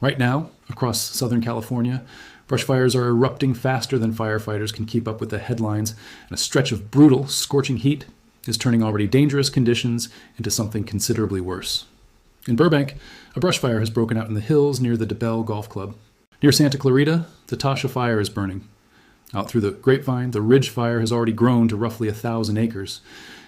Right now, across Southern California, brush fires are erupting faster than firefighters can keep up with the headlines, and a stretch of brutal, scorching heat is turning already dangerous conditions into something considerably worse. In Burbank, a brush fire has broken out in the hills near the DeBell Golf Club. Near Santa Clarita, the Tasha Fire is burning. Out through the Grapevine, the Ridge Fire has already grown to roughly 1,000 acres.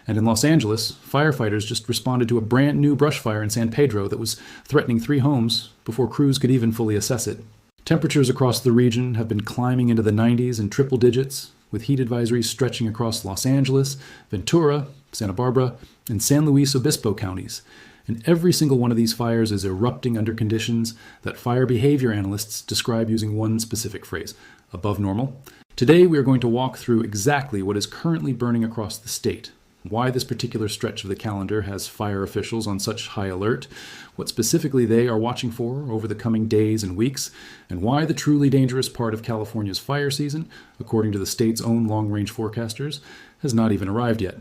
And in Los Angeles, firefighters just responded to a brand new brush fire in San Pedro that was threatening 3 homes before crews could even fully assess it. Temperatures across the region have been climbing into the 90s and triple digits, with heat advisories stretching across Los Angeles, Ventura, Santa Barbara, and San Luis Obispo counties. And every single one of these fires is erupting under conditions that fire behavior analysts describe using one specific phrase: above normal. Today we are going to walk through exactly what is currently burning across the state, why this particular stretch of the calendar has fire officials on such high alert, what specifically they are watching for over the coming days and weeks, and why the truly dangerous part of California's fire season, according to the state's own long-range forecasters, has not even arrived yet.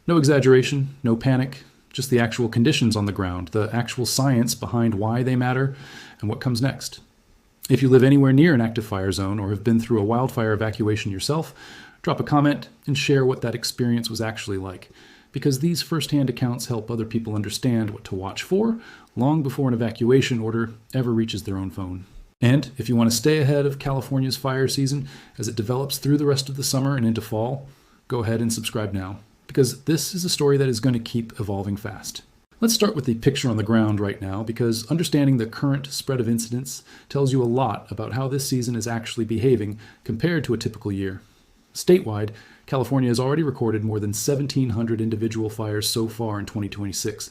No exaggeration, no panic, just the actual conditions on the ground, the actual science behind why they matter, and what comes next. If you live anywhere near an active fire zone or have been through a wildfire evacuation yourself, drop a comment and share what that experience was actually like, because these first-hand accounts help other people understand what to watch for long before an evacuation order ever reaches their own phone. And if you want to stay ahead of California's fire season as it develops through the rest of the summer and into fall, go ahead and subscribe now, because this is a story that is going to keep evolving fast. Let's start with the picture on the ground right now, because understanding the current spread of incidents tells you a lot about how this season is actually behaving compared to a typical year. Statewide, California has already recorded more than 1,700 individual fires so far in 2026,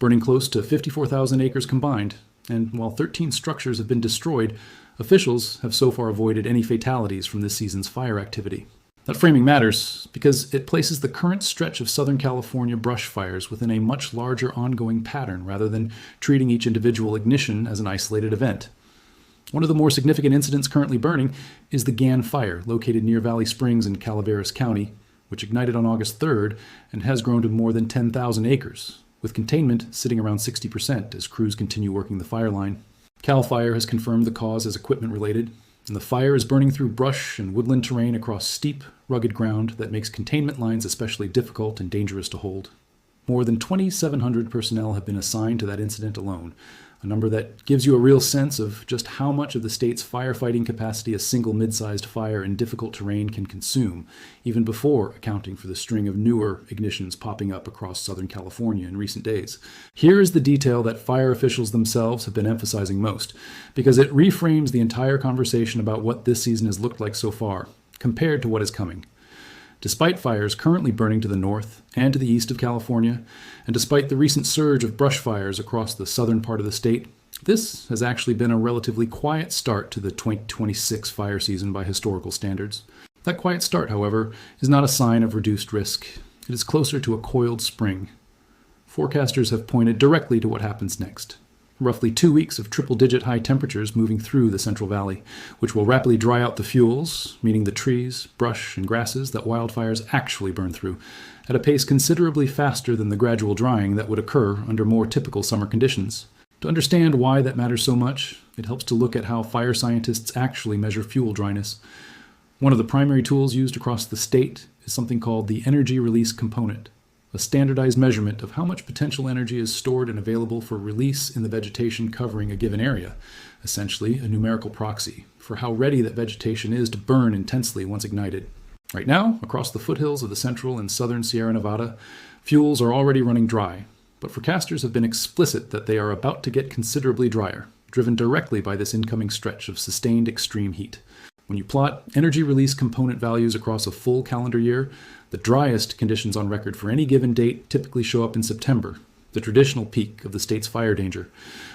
burning close to 54,000 acres combined, and while 13 structures have been destroyed, officials have so far avoided any fatalities from this season's fire activity. That framing matters because it places the current stretch of Southern California brush fires within a much larger ongoing pattern rather than treating each individual ignition as an isolated event. One of the more significant incidents currently burning is the Gann Fire, located near Valley Springs in Calaveras County, which ignited on August 3rd and has grown to more than 10,000 acres, with containment sitting around 60% as crews continue working the fire line. Cal Fire has confirmed the cause as equipment-related, and the fire is burning through brush and woodland terrain across steep, rugged ground that makes containment lines especially difficult and dangerous to hold. More than 2,700 personnel have been assigned to that incident alone, a number that gives you a real sense of just how much of the state's firefighting capacity a single mid-sized fire in difficult terrain can consume, even before accounting for the string of newer ignitions popping up across Southern California in recent days. Here is the detail that fire officials themselves have been emphasizing most, because it reframes the entire conversation about what this season has looked like so far, compared to what is coming. Despite fires currently burning to the north and to the east of California, and despite the recent surge of brush fires across the southern part of the state, this has actually been a relatively quiet start to the 2026 fire season by historical standards. That quiet start, however, is not a sign of reduced risk. It is closer to a coiled spring. Forecasters have pointed directly to what happens next. Roughly 2 weeks of triple-digit high temperatures moving through the Central Valley, which will rapidly dry out the fuels, meaning the trees, brush, and grasses that wildfires actually burn through, at a pace considerably faster than the gradual drying that would occur under more typical summer conditions. To understand why that matters so much, it helps to look at how fire scientists actually measure fuel dryness. One of the primary tools used across the state is something called the energy release component, a standardized measurement of how much potential energy is stored and available for release in the vegetation covering a given area, essentially a numerical proxy for how ready that vegetation is to burn intensely once ignited. Right now, across the foothills of the central and southern Sierra Nevada, fuels are already running dry, but forecasters have been explicit that they are about to get considerably drier, driven directly by this incoming stretch of sustained extreme heat. When you plot energy release component values across a full calendar year, the driest conditions on record for any given date typically show up in September, the traditional peak of the state's fire danger.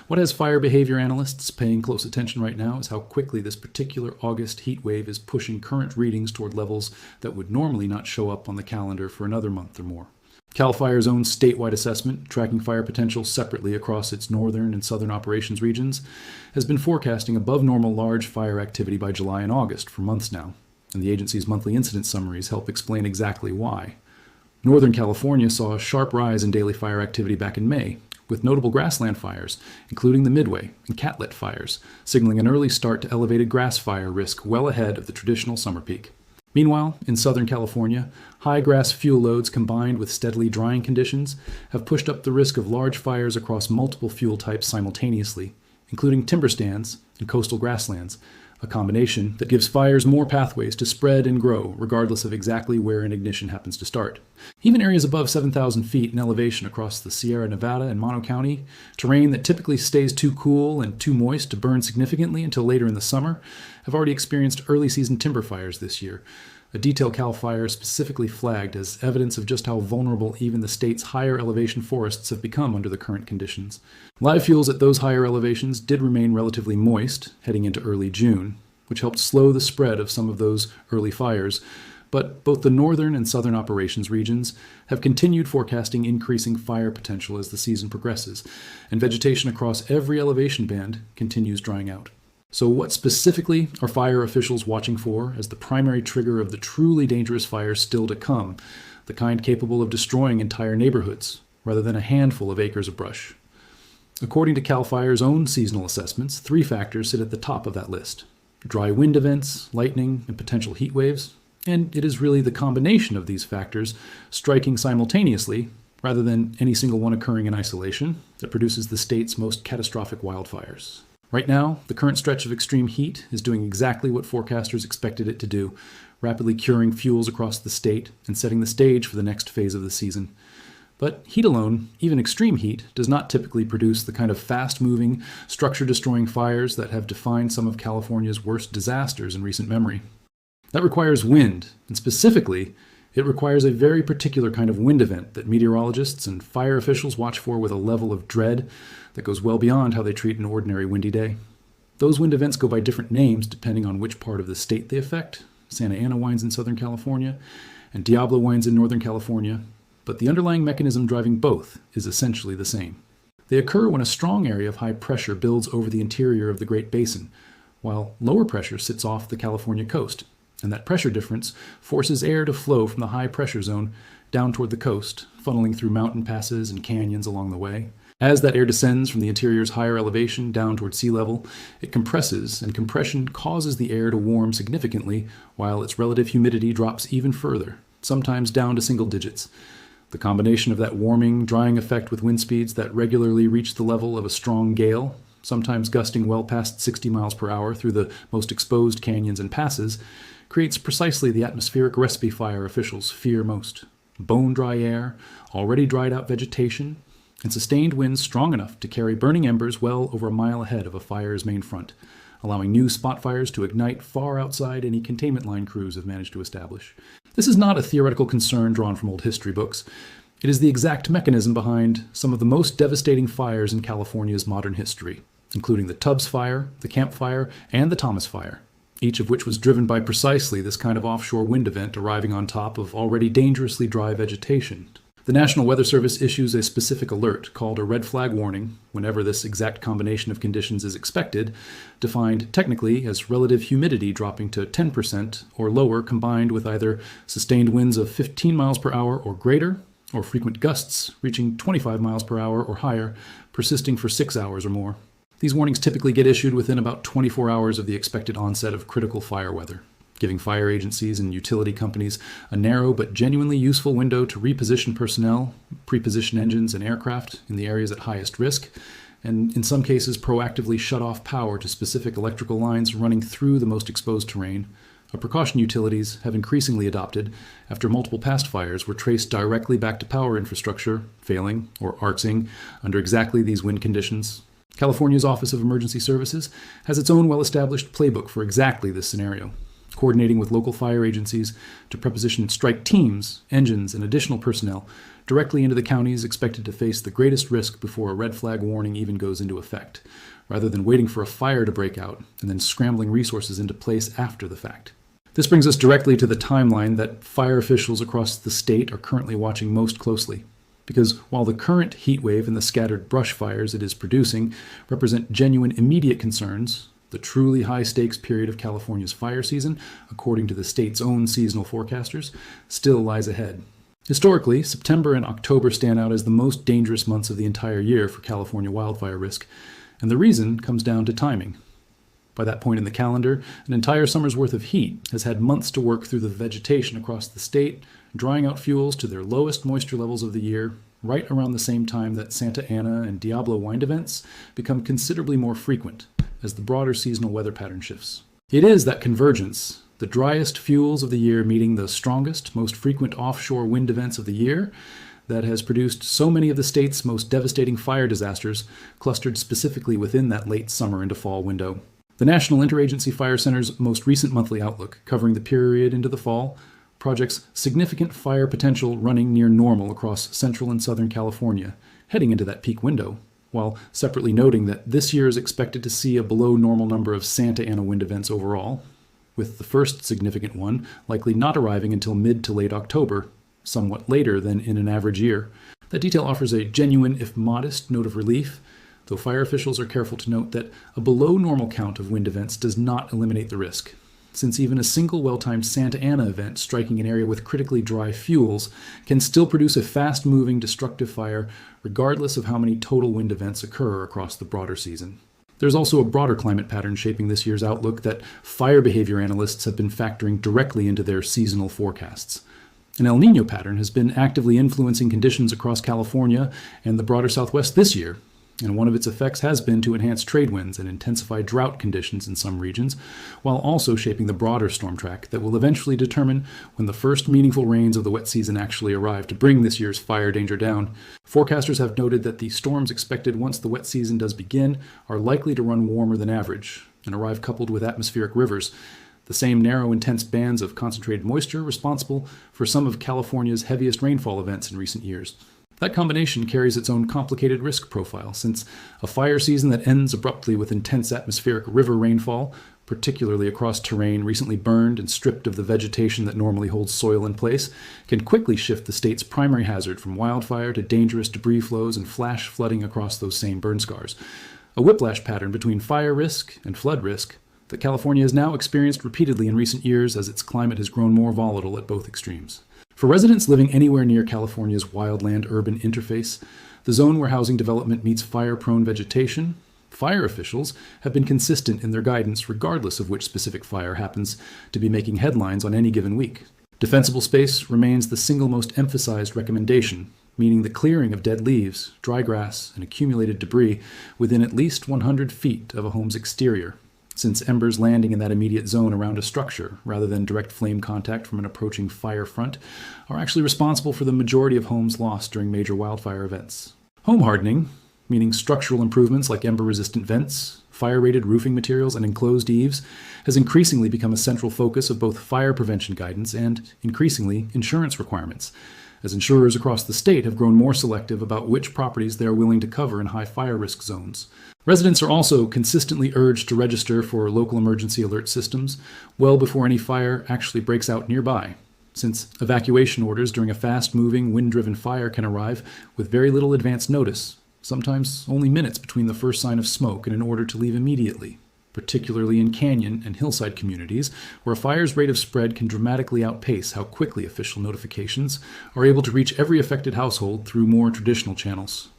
What has fire behavior analysts paying close attention right now is how quickly this particular August heat wave is pushing current readings toward levels that would normally not show up on the calendar for another month or more. Cal Fire's own statewide assessment, tracking fire potential separately across its northern and southern operations regions, has been forecasting above normal large fire activity by July and August for months now, and the agency's monthly incident summaries help explain exactly why. Northern California saw a sharp rise in daily fire activity back in May, with notable grassland fires, including the Midway and Catlet fires, signaling an early start to elevated grass fire risk well ahead of the traditional summer peak. Meanwhile, in Southern California, high grass fuel loads combined with steadily drying conditions have pushed up the risk of large fires across multiple fuel types simultaneously, including timber stands and coastal grasslands, a combination that gives fires more pathways to spread and grow regardless of exactly where an ignition happens to start. Even areas above 7,000 feet in elevation across the Sierra Nevada and Mono County, terrain that typically stays too cool and too moist to burn significantly until later in the summer, have already experienced early season timber fires this year, a detail Cal Fire specifically flagged as evidence of just how vulnerable even the state's higher elevation forests have become under the current conditions. Live fuels at those higher elevations did remain relatively moist heading into early June, which helped slow the spread of some of those early fires, but both the northern and southern operations regions have continued forecasting increasing fire potential as the season progresses, and vegetation across every elevation band continues drying out. So what specifically are fire officials watching for as the primary trigger of the truly dangerous fires still to come, the kind capable of destroying entire neighborhoods, rather than a handful of acres of brush? According to Cal Fire's own seasonal assessments, 3 factors sit at the top of that list: dry wind events, lightning, and potential heat waves. And it is really the combination of these factors striking simultaneously, rather than any single one occurring in isolation, that produces the state's most catastrophic wildfires. Right now, the current stretch of extreme heat is doing exactly what forecasters expected it to do, rapidly curing fuels across the state and setting the stage for the next phase of the season. But heat alone, even extreme heat, does not typically produce the kind of fast-moving, structure-destroying fires that have defined some of California's worst disasters in recent memory. That requires wind, and specifically, it requires a very particular kind of wind event that meteorologists and fire officials watch for with a level of dread that goes well beyond how they treat an ordinary windy day. Those wind events go by different names depending on which part of the state they affect. Santa Ana winds in Southern California, and Diablo winds in Northern California, but the underlying mechanism driving both is essentially the same. They occur when a strong area of high pressure builds over the interior of the Great Basin, while lower pressure sits off the California coast, and that pressure difference forces air to flow from the high pressure zone down toward the coast, funneling through mountain passes and canyons along the way. As that air descends from the interior's higher elevation down toward sea level, it compresses, and compression causes the air to warm significantly while its relative humidity drops even further, sometimes down to single digits. The combination of that warming, drying effect with wind speeds that regularly reach the level of a strong gale, sometimes gusting well past 60 miles per hour through the most exposed canyons and passes, creates precisely the atmospheric recipe fire officials fear most: bone-dry air, already dried-out vegetation, and sustained winds strong enough to carry burning embers well over a mile ahead of a fire's main front, allowing new spot fires to ignite far outside any containment line crews have managed to establish. This is not a theoretical concern drawn from old history books. It is the exact mechanism behind some of the most devastating fires in California's modern history, including the Tubbs Fire, the Camp Fire, and the Thomas Fire, each of which was driven by precisely this kind of offshore wind event arriving on top of already dangerously dry vegetation. The National Weather Service issues a specific alert called a red flag warning whenever this exact combination of conditions is expected, defined technically as relative humidity dropping to 10% or lower combined with either sustained winds of 15 miles per hour or greater, or frequent gusts reaching 25 miles per hour or higher, persisting for 6 hours or more. These warnings typically get issued within about 24 hours of the expected onset of critical fire weather, giving fire agencies and utility companies a narrow but genuinely useful window to reposition personnel, pre-position engines and aircraft in the areas at highest risk, and in some cases proactively shut off power to specific electrical lines running through the most exposed terrain, a precaution utilities have increasingly adopted after multiple past fires were traced directly back to power infrastructure failing or arcsing under exactly these wind conditions. California's Office of Emergency Services has its own well-established playbook for exactly this scenario, coordinating with local fire agencies to preposition strike teams, engines, and additional personnel directly into the counties expected to face the greatest risk before a red flag warning even goes into effect, rather than waiting for a fire to break out and then scrambling resources into place after the fact. This brings us directly to the timeline that fire officials across the state are currently watching most closely. Because while the current heat wave and the scattered brush fires it is producing represent genuine immediate concerns, the truly high-stakes period of California's fire season, according to the state's own seasonal forecasters, still lies ahead. Historically, September and October stand out as the most dangerous months of the entire year for California wildfire risk, and the reason comes down to timing. By that point in the calendar, an entire summer's worth of heat has had months to work through the vegetation across the state, drying out fuels to their lowest moisture levels of the year, right around the same time that Santa Ana and Diablo wind events become considerably more frequent as the broader seasonal weather pattern shifts. It is that convergence, the driest fuels of the year meeting the strongest, most frequent offshore wind events of the year, that has produced so many of the state's most devastating fire disasters clustered specifically within that late summer into fall window. The National Interagency Fire Center's most recent monthly outlook, covering the period into the fall, projects significant fire potential running near normal across central and southern California, heading into that peak window, while separately noting that this year is expected to see a below normal number of Santa Ana wind events overall, with the first significant one likely not arriving until mid to late October, somewhat later than in an average year. That detail offers a genuine, if modest, note of relief, though fire officials are careful to note that a below normal count of wind events does not eliminate the risk, since even a single well-timed Santa Ana event striking an area with critically dry fuels can still produce a fast-moving, destructive fire regardless of how many total wind events occur across the broader season. There's also a broader climate pattern shaping this year's outlook that fire behavior analysts have been factoring directly into their seasonal forecasts. An El Niño pattern has been actively influencing conditions across California and the broader Southwest this year, and one of its effects has been to enhance trade winds and intensify drought conditions in some regions, while also shaping the broader storm track that will eventually determine when the first meaningful rains of the wet season actually arrive to bring this year's fire danger down. Forecasters have noted that the storms expected once the wet season does begin are likely to run warmer than average and arrive coupled with atmospheric rivers, the same narrow, intense bands of concentrated moisture responsible for some of California's heaviest rainfall events in recent years. That combination carries its own complicated risk profile, since a fire season that ends abruptly with intense atmospheric river rainfall, particularly across terrain recently burned and stripped of the vegetation that normally holds soil in place, can quickly shift the state's primary hazard from wildfire to dangerous debris flows and flash flooding across those same burn scars. A whiplash pattern between fire risk and flood risk that California has now experienced repeatedly in recent years as its climate has grown more volatile at both extremes. For residents living anywhere near California's wildland-urban interface, the zone where housing development meets fire-prone vegetation, fire officials have been consistent in their guidance regardless of which specific fire happens to be making headlines on any given week. Defensible space remains the single most emphasized recommendation, meaning the clearing of dead leaves, dry grass, and accumulated debris within at least 100 feet of a home's exterior, since embers landing in that immediate zone around a structure, rather than direct flame contact from an approaching fire front, are actually responsible for the majority of homes lost during major wildfire events. Home hardening, meaning structural improvements like ember-resistant vents, fire-rated roofing materials, and enclosed eaves, has increasingly become a central focus of both fire prevention guidance and, increasingly, insurance requirements, as insurers across the state have grown more selective about which properties they are willing to cover in high fire risk zones. Residents are also consistently urged to register for local emergency alert systems well before any fire actually breaks out nearby, since evacuation orders during a fast-moving, wind-driven fire can arrive with very little advance notice, sometimes only minutes between the first sign of smoke and an order to leave immediately, particularly in canyon and hillside communities where a fire's rate of spread can dramatically outpace how quickly official notifications are able to reach every affected household through more traditional channels.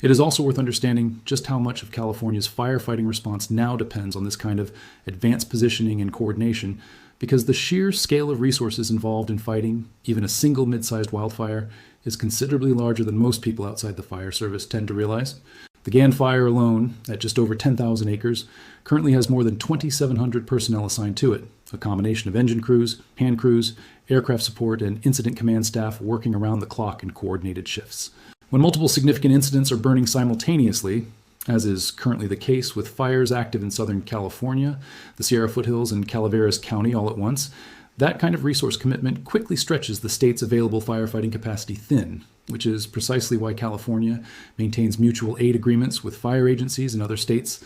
It is also worth understanding just how much of California's firefighting response now depends on this kind of advanced positioning and coordination, because the sheer scale of resources involved in fighting even a single mid-sized wildfire is considerably larger than most people outside the fire service tend to realize. The Gann Fire alone, at just over 10,000 acres, currently has more than 2,700 personnel assigned to it, a combination of engine crews, hand crews, aircraft support, and incident command staff working around the clock in coordinated shifts. When multiple significant incidents are burning simultaneously, as is currently the case with fires active in Southern California, the Sierra Foothills, and Calaveras County all at once, that kind of resource commitment quickly stretches the state's available firefighting capacity thin, which is precisely why California maintains mutual aid agreements with fire agencies in other states,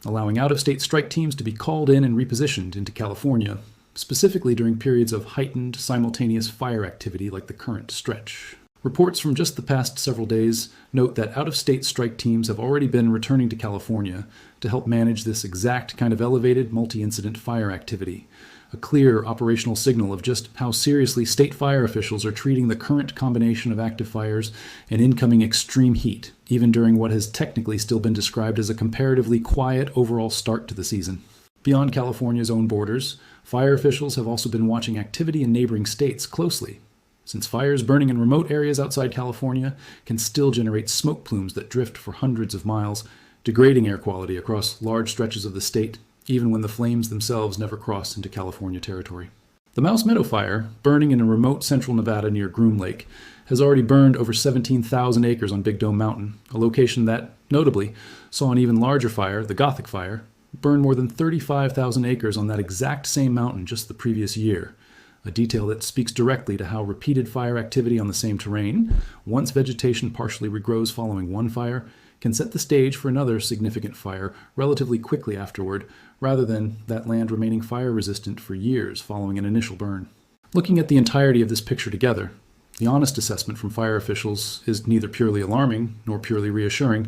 allowing out-of-state strike teams to be called in and repositioned into California, specifically during periods of heightened simultaneous fire activity like the current stretch. Reports from just the past several days note that out-of-state strike teams have already been returning to California to help manage this exact kind of elevated multi-incident fire activity, a clear operational signal of just how seriously state fire officials are treating the current combination of active fires and incoming extreme heat, even during what has technically still been described as a comparatively quiet overall start to the season. Beyond California's own borders, fire officials have also been watching activity in neighboring states closely, since fires burning in remote areas outside California can still generate smoke plumes that drift for hundreds of miles, degrading air quality across large stretches of the state, even when the flames themselves never cross into California territory. The Mouse Meadow Fire, burning in a remote central Nevada near Groom Lake, has already burned over 17,000 acres on Big Dome Mountain, a location that, notably, saw an even larger fire, the Gothic Fire, burn more than 35,000 acres on that exact same mountain just the previous year, a detail that speaks directly to how repeated fire activity on the same terrain, once vegetation partially regrows following one fire, can set the stage for another significant fire relatively quickly afterward, rather than that land remaining fire-resistant for years following an initial burn. Looking at the entirety of this picture together, the honest assessment from fire officials is neither purely alarming nor purely reassuring,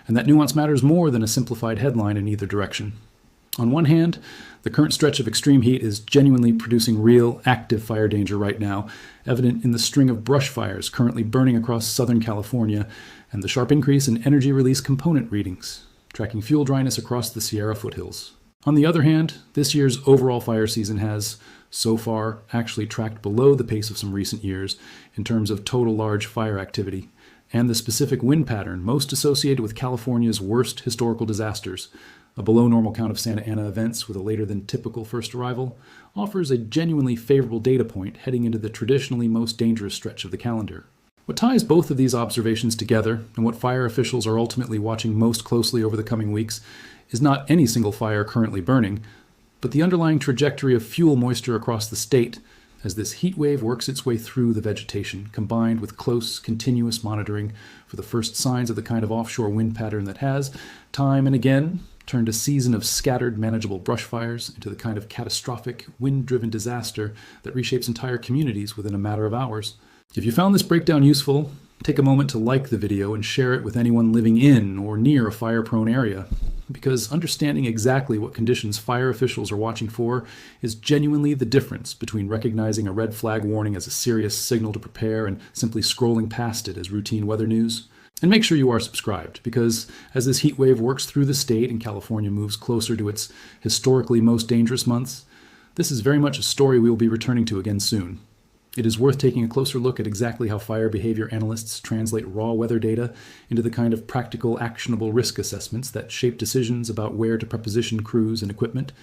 and that nuance matters more than a simplified headline in either direction. On one hand, the current stretch of extreme heat is genuinely producing real, active fire danger right now, evident in the string of brush fires currently burning across Southern California and the sharp increase in energy release component readings, tracking fuel dryness across the Sierra foothills. On the other hand, this year's overall fire season has, so far, actually tracked below the pace of some recent years in terms of total large fire activity, and the specific wind pattern most associated with California's worst historical disasters, a below-normal count of Santa Ana events with a later-than-typical first arrival, offers a genuinely favorable data point heading into the traditionally most dangerous stretch of the calendar. What ties both of these observations together, and what fire officials are ultimately watching most closely over the coming weeks, is not any single fire currently burning, but the underlying trajectory of fuel moisture across the state as this heat wave works its way through the vegetation, combined with close, continuous monitoring for the first signs of the kind of offshore wind pattern that has, time and again, turned a season of scattered, manageable brush fires into the kind of catastrophic, wind-driven disaster that reshapes entire communities within a matter of hours. If you found this breakdown useful, take a moment to like the video and share it with anyone living in or near a fire-prone area, because understanding exactly what conditions fire officials are watching for is genuinely the difference between recognizing a red flag warning as a serious signal to prepare and simply scrolling past it as routine weather news. And make sure you are subscribed, because as this heat wave works through the state and California moves closer to its historically most dangerous months, this is very much a story we will be returning to again soon. It is worth taking a closer look at exactly how fire behavior analysts translate raw weather data into the kind of practical, actionable risk assessments that shape decisions about where to preposition crews and equipment,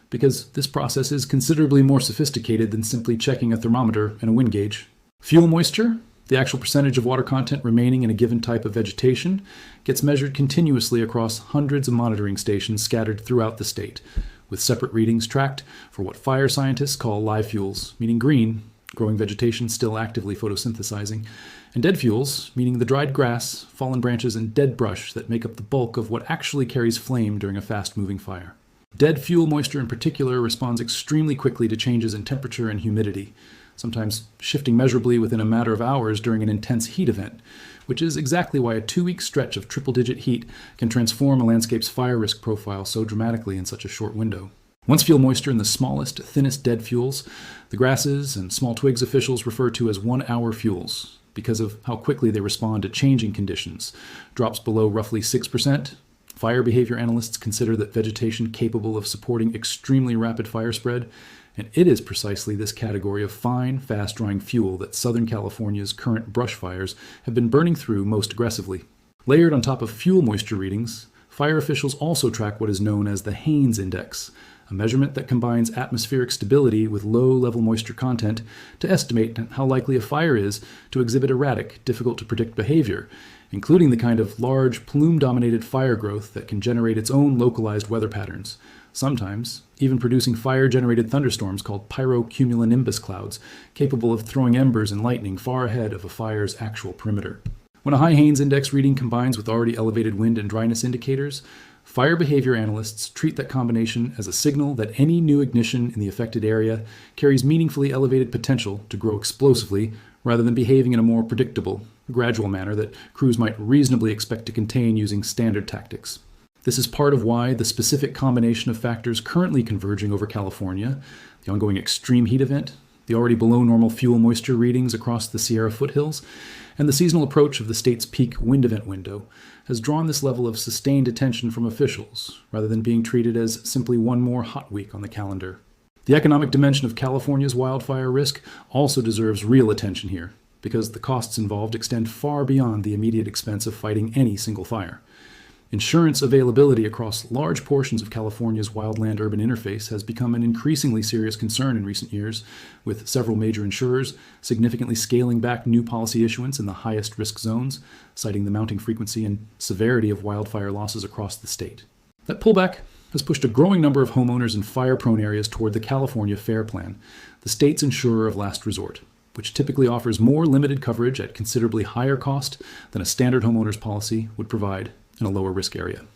because this process is considerably more sophisticated than simply checking a thermometer and a wind gauge. Fuel moisture, the actual percentage of water content remaining in a given type of vegetation, gets measured continuously across hundreds of monitoring stations scattered throughout the state, with separate readings tracked for what fire scientists call live fuels, meaning green, growing vegetation still actively photosynthesizing, and dead fuels, meaning the dried grass, fallen branches, and dead brush that make up the bulk of what actually carries flame during a fast-moving fire. Dead fuel moisture in particular responds extremely quickly to changes in temperature and humidity, sometimes shifting measurably within a matter of hours during an intense heat event, which is exactly why a 2-week stretch of triple-digit heat can transform a landscape's fire risk profile so dramatically in such a short window. Once fuel moisture in the smallest, thinnest dead fuels, the grasses and small twigs officials refer to as 1-hour fuels because of how quickly they respond to changing conditions, drops below roughly 6%. Fire behavior analysts consider that vegetation capable of supporting extremely rapid fire spread, and it is precisely this category of fine, fast-drying fuel that Southern California's current brush fires have been burning through most aggressively. Layered on top of fuel moisture readings, fire officials also track what is known as the Haines Index, a measurement that combines atmospheric stability with low-level moisture content to estimate how likely a fire is to exhibit erratic, difficult-to-predict behavior, including the kind of large, plume-dominated fire growth that can generate its own localized weather patterns, sometimes even producing fire-generated thunderstorms called pyrocumulonimbus clouds, capable of throwing embers and lightning far ahead of a fire's actual perimeter. When a high Haines Index reading combines with already elevated wind and dryness indicators, fire behavior analysts treat that combination as a signal that any new ignition in the affected area carries meaningfully elevated potential to grow explosively rather than behaving in a more predictable, gradual manner that crews might reasonably expect to contain using standard tactics. This is part of why the specific combination of factors currently converging over California, the ongoing extreme heat event, the already below normal fuel moisture readings across the Sierra foothills, and the seasonal approach of the state's peak wind event window, has drawn this level of sustained attention from officials, rather than being treated as simply one more hot week on the calendar. The economic dimension of California's wildfire risk also deserves real attention here, because the costs involved extend far beyond the immediate expense of fighting any single fire. Insurance availability across large portions of California's wildland-urban interface has become an increasingly serious concern in recent years, with several major insurers significantly scaling back new policy issuance in the highest risk zones, citing the mounting frequency and severity of wildfire losses across the state. That pullback has pushed a growing number of homeowners in fire-prone areas toward the California FAIR Plan, the state's insurer of last resort, which typically offers more limited coverage at considerably higher cost than a standard homeowner's policy would provide in a lower risk area.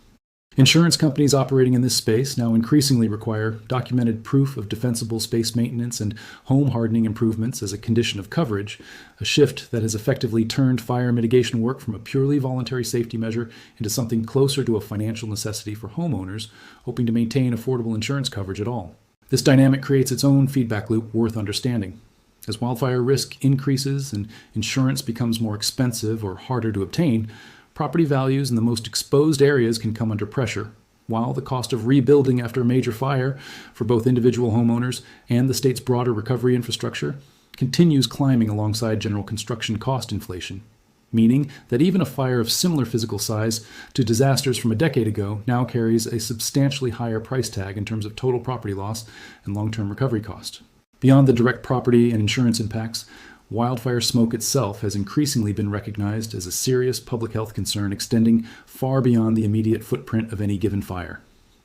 Insurance companies operating in this space now increasingly require documented proof of defensible space maintenance and home hardening improvements as a condition of coverage, a shift that has effectively turned fire mitigation work from a purely voluntary safety measure into something closer to a financial necessity for homeowners hoping to maintain affordable insurance coverage at all. This dynamic creates its own feedback loop worth understanding. As wildfire risk increases and insurance becomes more expensive or harder to obtain, property values in the most exposed areas can come under pressure, while the cost of rebuilding after a major fire for both individual homeowners and the state's broader recovery infrastructure continues climbing alongside general construction cost inflation, meaning that even a fire of similar physical size to disasters from a decade ago now carries a substantially higher price tag in terms of total property loss and long-term recovery cost. Beyond the direct property and insurance impacts, wildfire smoke itself has increasingly been recognized as a serious public health concern extending far beyond the immediate footprint of any given fire.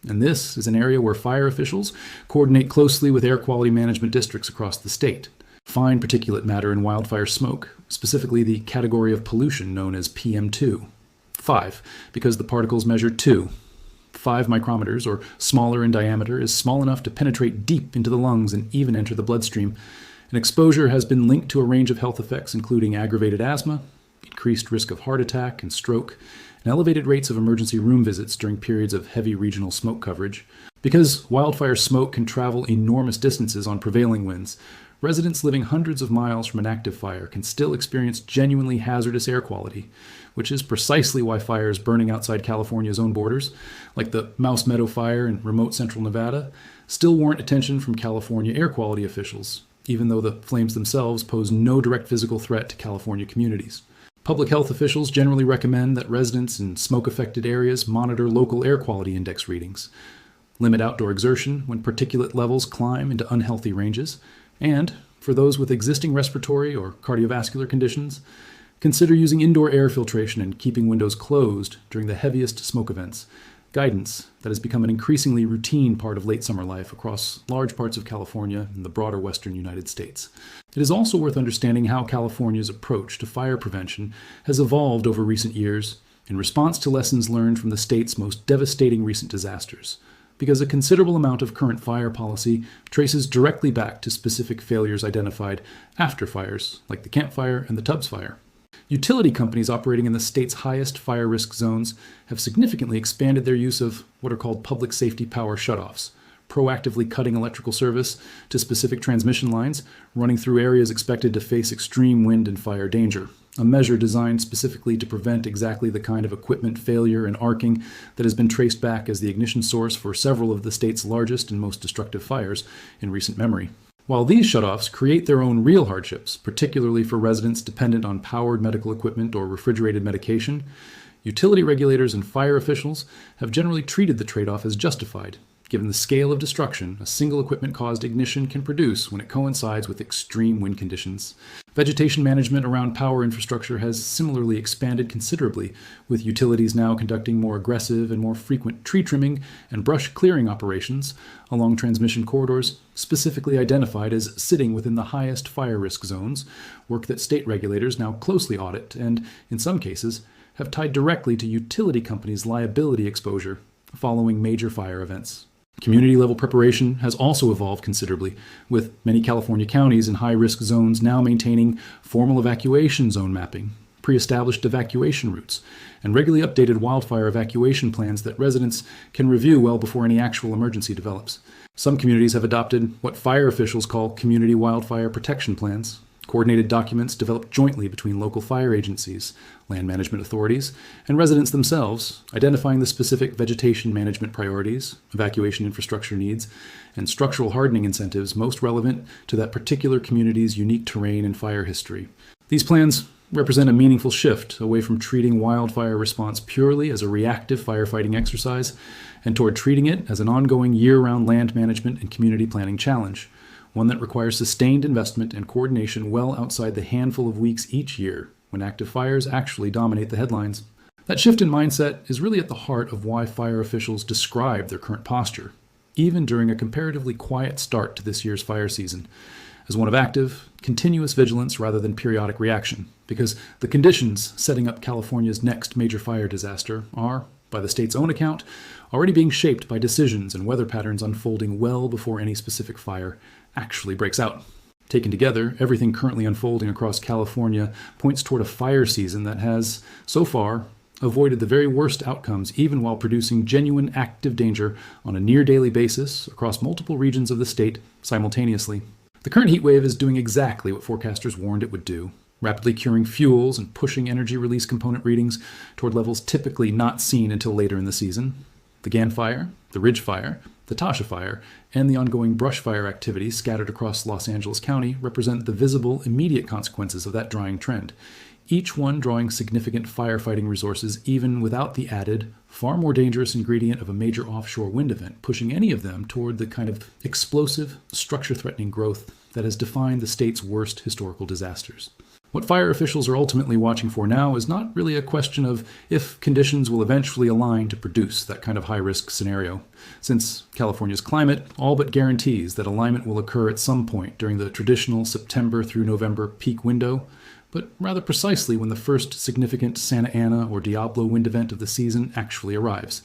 And this is an area where fire officials coordinate closely with air quality management districts across the state. Fine particulate matter in wildfire smoke, specifically the category of pollution known as PM2. 5, because the particles measure 5 micrometers, or smaller in diameter, is small enough to penetrate deep into the lungs and even enter the bloodstream. And exposure has been linked to a range of health effects, including aggravated asthma, increased risk of heart attack and stroke, and elevated rates of emergency room visits during periods of heavy regional smoke coverage. Because wildfire smoke can travel enormous distances on prevailing winds, residents living hundreds of miles from an active fire can still experience genuinely hazardous air quality, which is precisely why fires burning outside California's own borders, like the Mouse Meadow Fire in remote central Nevada, still warrant attention from California air quality officials, even though the flames themselves pose no direct physical threat to California communities. Public health officials generally recommend that residents in smoke-affected areas monitor local air quality index readings, limit outdoor exertion when particulate levels climb into unhealthy ranges, and, for those with existing respiratory or cardiovascular conditions, consider using indoor air filtration and keeping windows closed during the heaviest smoke events, guidance that has become an increasingly routine part of late summer life across large parts of California and the broader western United States. It is also worth understanding how California's approach to fire prevention has evolved over recent years in response to lessons learned from the state's most devastating recent disasters, because a considerable amount of current fire policy traces directly back to specific failures identified after fires, like the Gann Fire and the Tubbs Fire. Utility companies operating in the state's highest fire risk zones have significantly expanded their use of what are called public safety power shutoffs, proactively cutting electrical service to specific transmission lines running through areas expected to face extreme wind and fire danger, a measure designed specifically to prevent exactly the kind of equipment failure and arcing that has been traced back as the ignition source for several of the state's largest and most destructive fires in recent memory. While these shutoffs create their own real hardships, particularly for residents dependent on powered medical equipment or refrigerated medication, utility regulators and fire officials have generally treated the trade-off as justified, given the scale of destruction a single equipment-caused ignition can produce when it coincides with extreme wind conditions. Vegetation management around power infrastructure has similarly expanded considerably, with utilities now conducting more aggressive and more frequent tree trimming and brush clearing operations along transmission corridors specifically identified as sitting within the highest fire risk zones, work that state regulators now closely audit and, in some cases, have tied directly to utility companies' liability exposure following major fire events. Community-level preparation has also evolved considerably, with many California counties in high-risk zones now maintaining formal evacuation zone mapping, pre-established evacuation routes, and regularly updated wildfire evacuation plans that residents can review well before any actual emergency develops. Some communities have adopted what fire officials call community wildfire protection plans, coordinated documents developed jointly between local fire agencies, land management authorities, and residents themselves, identifying the specific vegetation management priorities, evacuation infrastructure needs, and structural hardening incentives most relevant to that particular community's unique terrain and fire history. These plans represent a meaningful shift away from treating wildfire response purely as a reactive firefighting exercise and toward treating it as an ongoing year-round land management and community planning challenge, one that requires sustained investment and coordination well outside the handful of weeks each year when active fires actually dominate the headlines. That shift in mindset is really at the heart of why fire officials describe their current posture, even during a comparatively quiet start to this year's fire season, as one of active, continuous vigilance rather than periodic reaction, because the conditions setting up California's next major fire disaster are, by the state's own account, already being shaped by decisions and weather patterns unfolding well before any specific fire actually breaks out. Taken together, everything currently unfolding across California points toward a fire season that has, so far, avoided the very worst outcomes even while producing genuine active danger on a near-daily basis across multiple regions of the state simultaneously. The current heat wave is doing exactly what forecasters warned it would do, rapidly curing fuels and pushing energy release component readings toward levels typically not seen until later in the season. The Gann Fire, the Ridge Fire, the Tasha Fire, and the ongoing brush fire activity scattered across Los Angeles County represent the visible, immediate consequences of that drying trend, each one drawing significant firefighting resources even without the added, far more dangerous ingredient of a major offshore wind event, pushing any of them toward the kind of explosive, structure-threatening growth that has defined the state's worst historical disasters. What fire officials are ultimately watching for now is not really a question of if conditions will eventually align to produce that kind of high-risk scenario, since California's climate all but guarantees that alignment will occur at some point during the traditional September through November peak window, but rather precisely when the first significant Santa Ana or Diablo wind event of the season actually arrives,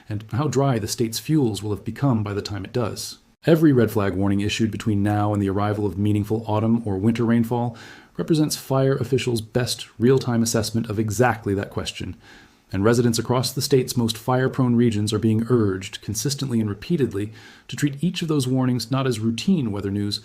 and how dry the state's fuels will have become by the time it does. Every red flag warning issued between now and the arrival of meaningful autumn or winter rainfall represents fire officials' best real-time assessment of exactly that question, and residents across the state's most fire-prone regions are being urged, consistently and repeatedly, to treat each of those warnings not as routine weather news,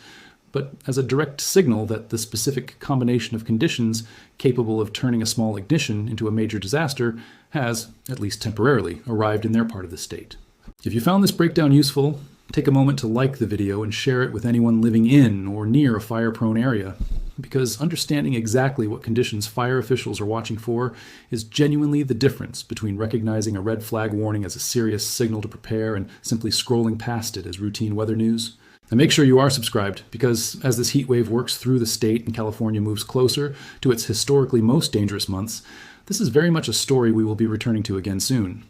but as a direct signal that the specific combination of conditions capable of turning a small ignition into a major disaster has, at least temporarily, arrived in their part of the state. If you found this breakdown useful, take a moment to like the video and share it with anyone living in or near a fire-prone area, because understanding exactly what conditions fire officials are watching for is genuinely the difference between recognizing a red flag warning as a serious signal to prepare and simply scrolling past it as routine weather news. And make sure you are subscribed, because as this heat wave works through the state and California moves closer to its historically most dangerous months, this is very much a story we will be returning to again soon.